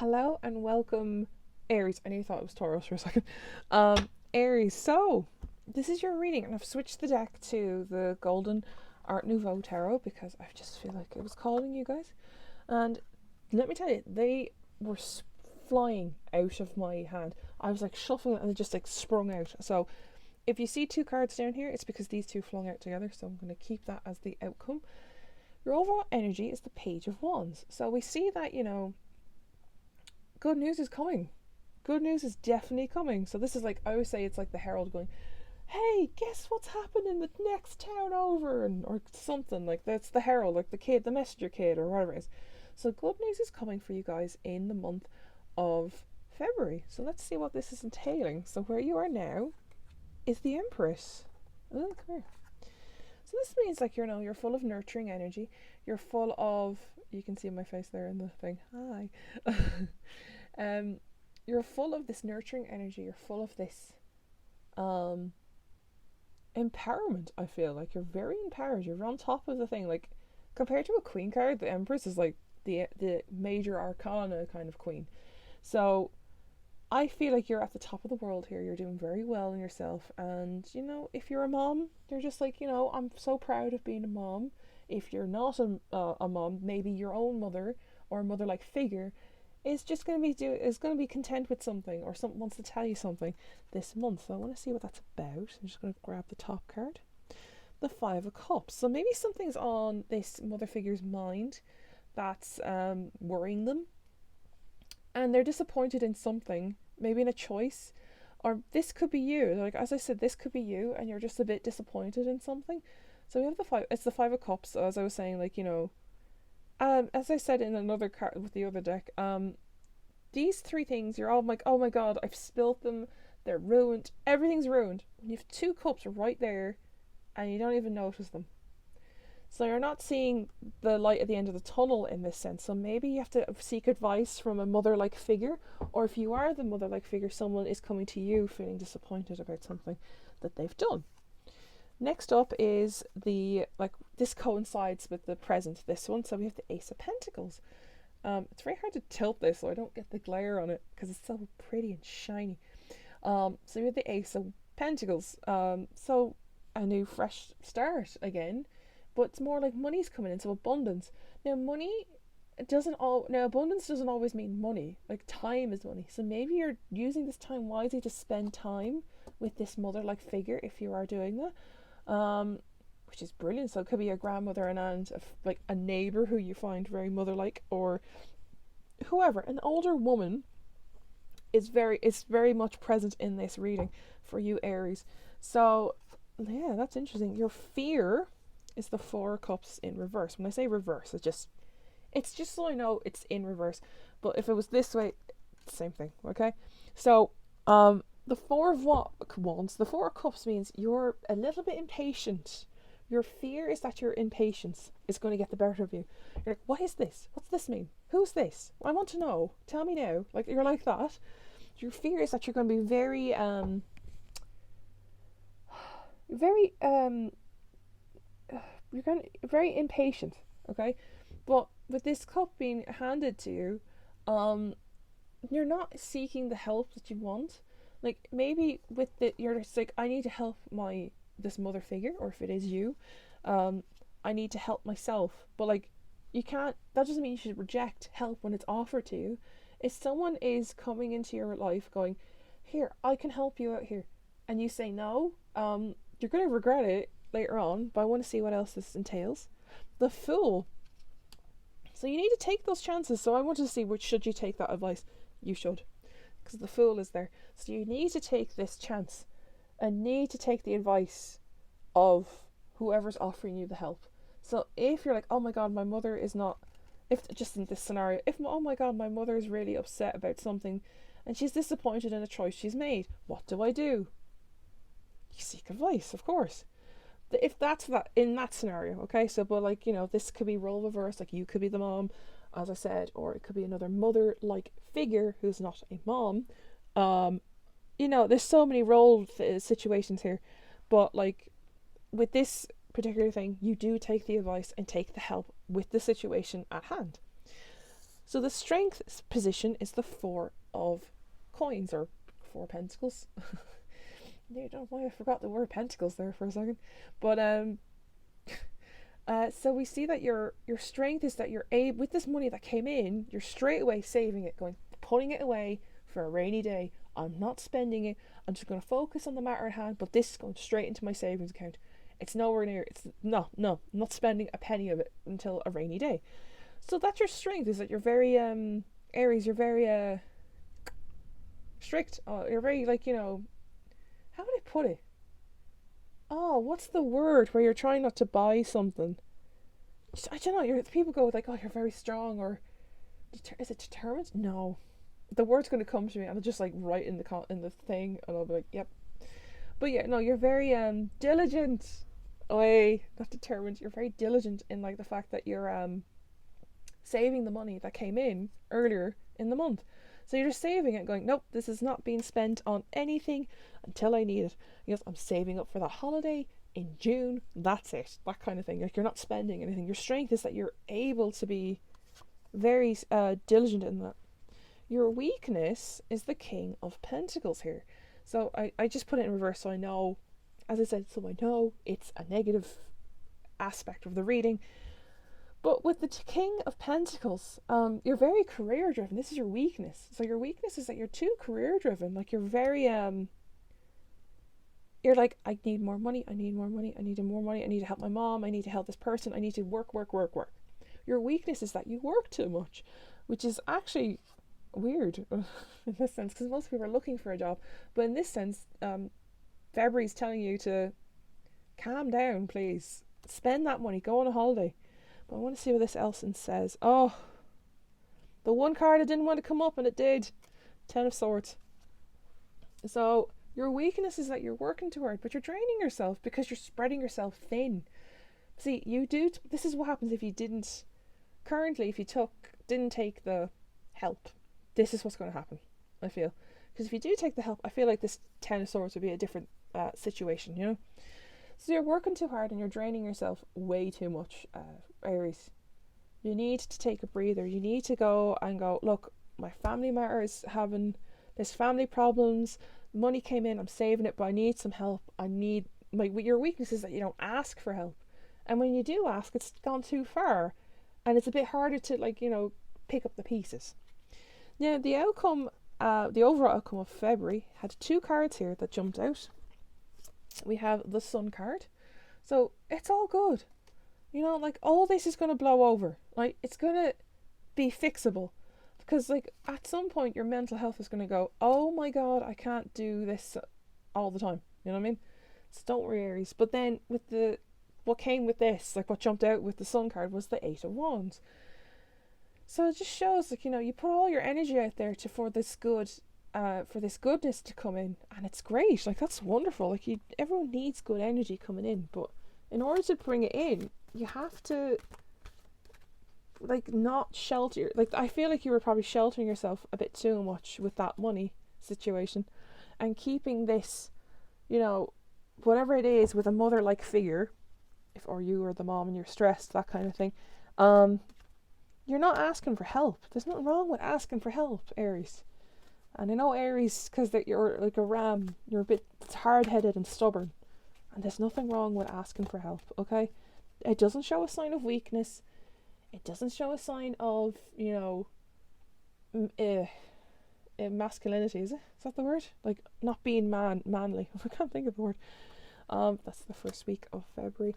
Hello and welcome, Aries. I nearly thought it was Taurus for a second. Aries. So, this is your reading, and I've switched the deck to the Golden Art Nouveau Tarot because I just feel like it was calling you guys. And let me tell you, they were flying out of my hand. I was like shuffling and they just like sprung out. So, if you see two cards down here, it's because these two flung out together. So, I'm going to keep that as the outcome. Your overall energy is the Page of Wands. So, we see that, good news is coming. Good news is definitely coming. So this is like, I always say it's like the herald going, hey, guess what's happening in the next town over, and or something like that's the herald, like the kid, the messenger kid, or whatever it is. So good news is coming for you guys in the month of February. So let's see what this is entailing. So where you are now is the Empress. Oh, come here. So this means like you're full of nurturing energy. You're full of, you can see my face there in the thing. Hi. You're full of this nurturing energy. You're full of this empowerment. I feel like you're very empowered. You're on top of the thing. Like compared to a queen card, the Empress is like the major arcana kind of queen. So I feel like you're at the top of the world here. You're doing very well in yourself. And, if you're a mom, you're just like, I'm so proud of being a mom. If you're not a mom, maybe your own mother or a mother-like figure is just going to be content with something, or someone wants to tell you something this month. So I want to see what that's about. I'm just going to grab the top card. The Five of Cups. So maybe something's on this mother figure's mind that's worrying them. And they're disappointed in something, maybe in a choice, or this could be you. Like as I said, this could be you, and you're just a bit disappointed in something. So we have the five. It's the Five of Cups. So as I was saying, like as I said in another card with the other deck, these three things, you're all like, oh my god, I've spilt them. They're ruined. Everything's ruined. You have two cups right there, and you don't even notice them. So you're not seeing the light at the end of the tunnel in this sense. So maybe you have to seek advice from a mother-like figure, or if you are the mother-like figure, someone is coming to you feeling disappointed about something that they've done. Next up is this coincides with the present, this one. So we have the Ace of Pentacles. It's very hard to tilt this so I don't get the glare on it because it's so pretty and shiny. So we have the Ace of Pentacles. So a new fresh start again. But it's more like money's coming in, so abundance. Now abundance doesn't always mean money. Like time is money. So maybe you're using this time wisely to spend time with this mother-like figure if you are doing that, which is brilliant. So it could be a grandmother, an aunt, like a neighbor who you find very mother-like, or whoever. An older woman is very much present in this reading for you, Aries. So yeah, that's interesting. Your fear is the Four of Cups in reverse. When I say reverse, it's just so I know it's in reverse. But if it was this way, same thing. Okay, so the Four of Wands, the Four of Cups means you're a little bit impatient. Your fear is that your impatience is going to get the better of you. You're like, what is this? What's this mean? Who's this? I want to know. Tell me now. Like you're like that. Your fear is that you're going to be you're going to very impatient, okay? But with this cup being handed to you, you're not seeking the help that you want. Like maybe you're just like, I need to help this mother figure, or if it is you, I need to help myself. But like, you can't. That doesn't mean you should reject help when it's offered to you. If someone is coming into your life going, here, I can help you out here, and you say no, you're going to regret it later on, but I want to see what else this entails. The Fool. So you need to take those chances. So I want to see should you take that advice. You should, because the Fool is there. So you need to take this chance and need to take the advice of whoever's offering you the help. So if you're like, oh my god, my mother is not, if just in this scenario, oh my god, my mother is really upset about something and she's disappointed in a choice she's made, what do? You seek advice, of course. If that's that in that scenario, okay. So but like, this could be role reverse, like you could be the mom, as I said, or it could be another mother like figure who's not a mom. There's so many role situations here, but like with this particular thing, you do take the advice and take the help with the situation at hand. So the strength position is the 4 of coins, or 4 pentacles. I don't know why I forgot the word pentacles there for a second. But so we see that your strength is that you're able, with this money that came in, you're straight away saving it, putting it away for a rainy day. I'm not spending it. I'm just going to focus on the matter at hand. But this is going straight into my savings account. It's nowhere near. I'm not spending a penny of it until a rainy day. So that's your strength. Is that you're very Aries. You're very strict. You're very, like, how would I put it? Oh, what's the word where you're trying not to buy something? I don't know. People go with, like, oh, you're very strong, or is it determined? No, the word's going to come to me, and I'll just, like, write in the thing, and I'll be like, yep. But yeah, no, you're very diligent. Not determined. You're very diligent in, like, the fact that you're saving the money that came in earlier in the month. So you're just saving it, going, nope, this is not being spent on anything until I need it. Yes, I'm saving up for that holiday in June. That's it. That kind of thing. Like, you're not spending anything. Your strength is that you're able to be very diligent in that. Your weakness is the King of Pentacles here. So I just put it in reverse so I know, as I said, so I know it's a negative aspect of the reading. But with the King of Pentacles, you're very career driven. This is your weakness. So your weakness is that you're too career driven. Like, you're very you're like, I need more money, I need more money, I need more money, I need to help my mom, I need to help this person, I need to work. Your weakness is that you work too much, which is actually weird in this sense, because most people are looking for a job. But in this sense, February's telling you to calm down, please. Spend that money, go on a holiday. But I want to see what this Elson says. Oh, the one card I didn't want to come up, and it did. 10 of Swords. So your weakness is that you're working too hard, but you're draining yourself because you're spreading yourself thin. See, this is what happens if you didn't take the help. This is what's going to happen, I feel. Because if you do take the help, I feel like this 10 of Swords would be a different situation, So you're working too hard and you're draining yourself way too much, Aries. You need to take a breather. You need to go, look, my family matters, there's family problems, money came in, I'm saving it, but I need some help. Your weakness is that you don't ask for help. And when you do ask, it's gone too far. And it's a bit harder to, pick up the pieces. Now, the overall outcome of February had 2 cards here that jumped out. We have the Sun card. So it's all good. All this is going to blow over. It's going to be fixable. Because, at some point, your mental health is going to go, oh my God, I can't do this all the time. You know what I mean? So don't worry, Aries. But then, what came with this, what jumped out with the Sun card, was the 8 of Wands. So it just shows, you put all your energy out there for this goodness to come in, and it's great. That's wonderful. Everyone needs good energy coming in, but in order to bring it in, you have to not shelter. I feel like you were probably sheltering yourself a bit too much with that money situation, and keeping this, whatever it is, with a mother-like figure, or you or the mom and you're stressed, that kind of thing. You're not asking for help. There's nothing wrong with asking for help, Aries. And I know Aries, because you're like a ram, you're a bit hard-headed and stubborn. And there's nothing wrong with asking for help, okay? It doesn't show a sign of weakness. It doesn't show a sign of, masculinity, is it? Is that the word? Not being manly. I can't think of the word. That's the first week of February.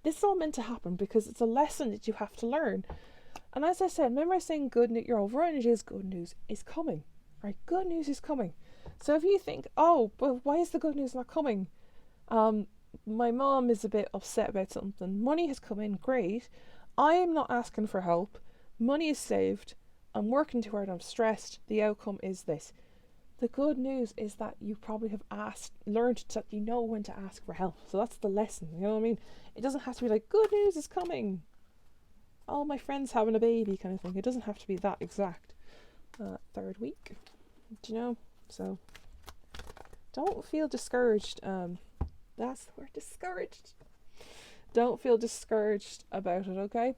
This is all meant to happen because it's a lesson that you have to learn. And as I said, remember I was saying your overall energy is good news is coming. Right? Good news is coming. So if you think, oh, but why is the good news not coming? My mom is a bit upset about something. Money has come in, great. I am not asking for help. Money is saved. I'm working too hard. I'm stressed. The outcome is this. The good news is that you probably have learned that you know when to ask for help. So that's the lesson, you know what I mean? It doesn't have to be good news is coming. Oh, my friend's having a baby kind of thing. It doesn't have to be that exact. 3rd week, So don't feel discouraged. That's the word, discouraged. Don't feel discouraged about it, okay?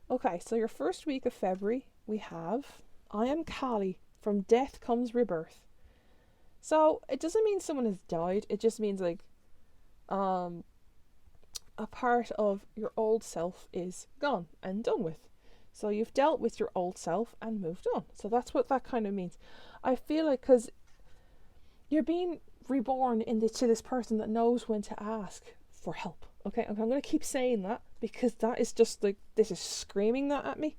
Okay, so your first week of February, we have I am Kali. From death comes rebirth. So it doesn't mean someone has died. It just means like um a part of your old self is gone and done with. So you've dealt with your old self and moved on. So that's what that kind of means. I feel like because you're being reborn to this person that knows when to ask for help. Okay, I'm going to keep saying that because that is just like, this is screaming that at me.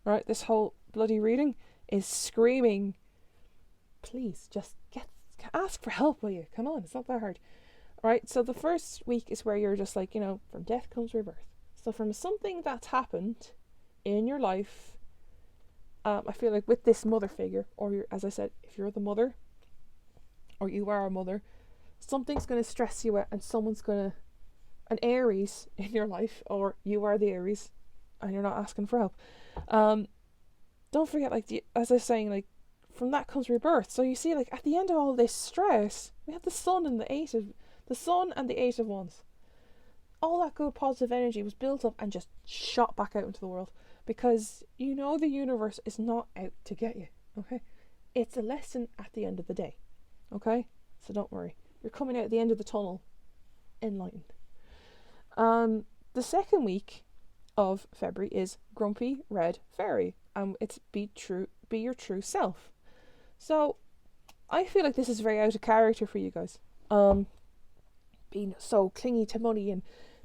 Right, this whole bloody reading is screaming, please just ask for help, will you? Come on, it's not that hard. Right, so the first week is where you're just like, from death comes rebirth. So from something that's happened in your life, I feel like with this mother figure, or as I said, if you're the mother, or you are a mother, something's going to stress you out, and someone's going to, an Aries in your life, or you are the Aries, and you're not asking for help. Don't forget, like, as I was saying, like, from that comes rebirth. So you see, like, at the end of all this stress, we have the sun and the Eight of Wands. All that good positive energy was built up and just shot back out into the world, because the universe is not out to get you. Okay, it's a lesson at the end of the day. Okay, so don't worry, you're coming out at the end of the tunnel enlightened. The second week of February is Grumpy Red Fairy. It's be your true self. So I feel like this is very out of character for you guys. Being so clingy to money and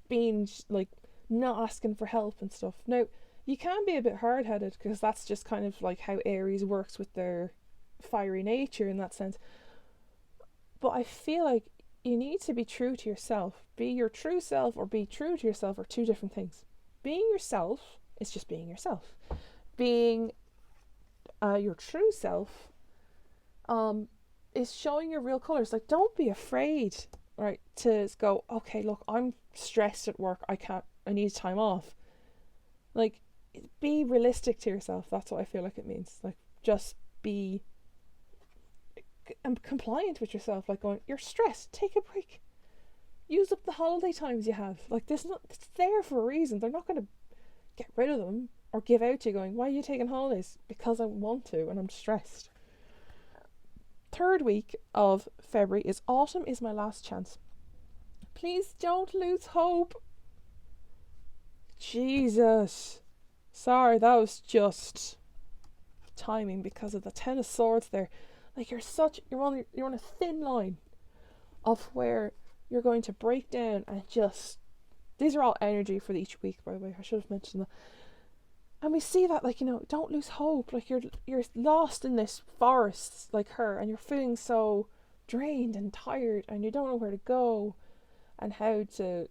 being like not asking for help and stuff. Now, you can be a bit hard-headed because that's just kind of like how Aries works with their fiery nature in that sense. But I feel like you need to be true to yourself. Be your true self or be true to yourself are two different things. Being yourself is just being yourself. Being your true self is showing your real colors. Like, don't be afraid, right, to go, okay, look, I'm stressed at work. I need time off. Like, be realistic to yourself. That's what I feel like it means. Like, just be compliant with yourself. Like, going, you're stressed, take a break. Use up the holiday times you have. Like, it's there for a reason. They're not going to get rid of them or give out to you going, why are you taking holidays? Because I want to and I'm stressed. Third week of February is autumn is my last chance. Please don't lose hope. Jesus. Sorry, that was just timing because of the Ten of Swords there. Like, you're on a thin line of where you're going to break down and just, these are all energy for each week, by the way. I should have mentioned that. And we see that, like, don't lose hope. Like, you're lost in this forest like her, and you're feeling so drained and tired, and you don't know where to go and how to,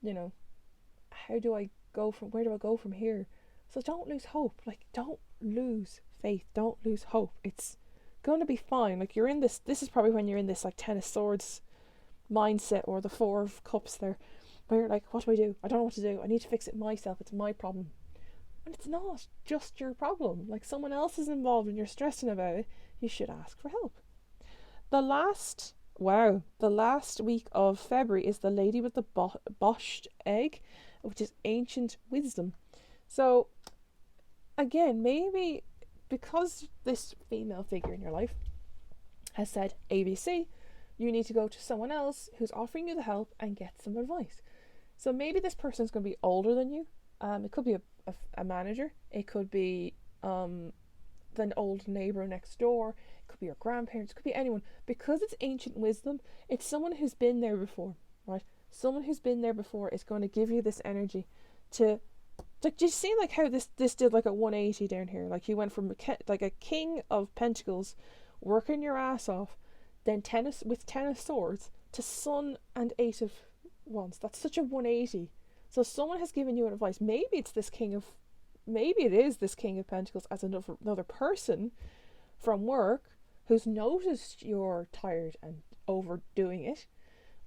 where do I go from here? So don't lose hope. Like, don't lose faith. Don't lose hope. It's going to be fine. Like, you're in this is probably when you're in this, like, Ten of Swords mindset, or the Four of Cups there, where you're like, what do? I don't know what to do. I need to fix it myself. It's my problem. And it's not just your problem. Like, someone else is involved and you're stressing about it. You should ask for help. The last week of February is the Lady with the Botched Egg, which is ancient wisdom. So, again, maybe because this female figure in your life has said ABC, you need to go to someone else who's offering you the help and get some advice. So maybe this person's going to be older than you. It could be a manager. It could be the old neighbour next door. It could be your grandparents. It could be anyone. Because it's ancient wisdom, it's someone who's been there before, right? Someone who's been there before is going to give you this energy to, like, do you see like how this did like a 180 down here? Like, you went from a King of Pentacles, working your ass off, then Ten of Swords to Sun and Eight of Wands. That's such a 180. So someone has given you advice. Maybe it is this King of Pentacles as another person from work who's noticed you're tired and overdoing it.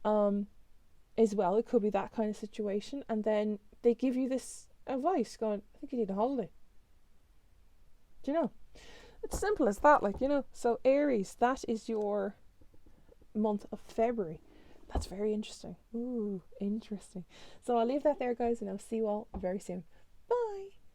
As well, it could be that kind of situation, and then they give you this advice, going, I think you need a holiday. Do you know? It's simple as that, like, So Aries, that is your month of February. That's very interesting. Ooh, interesting. So I'll leave that there, guys, and I'll see you all very soon. Bye.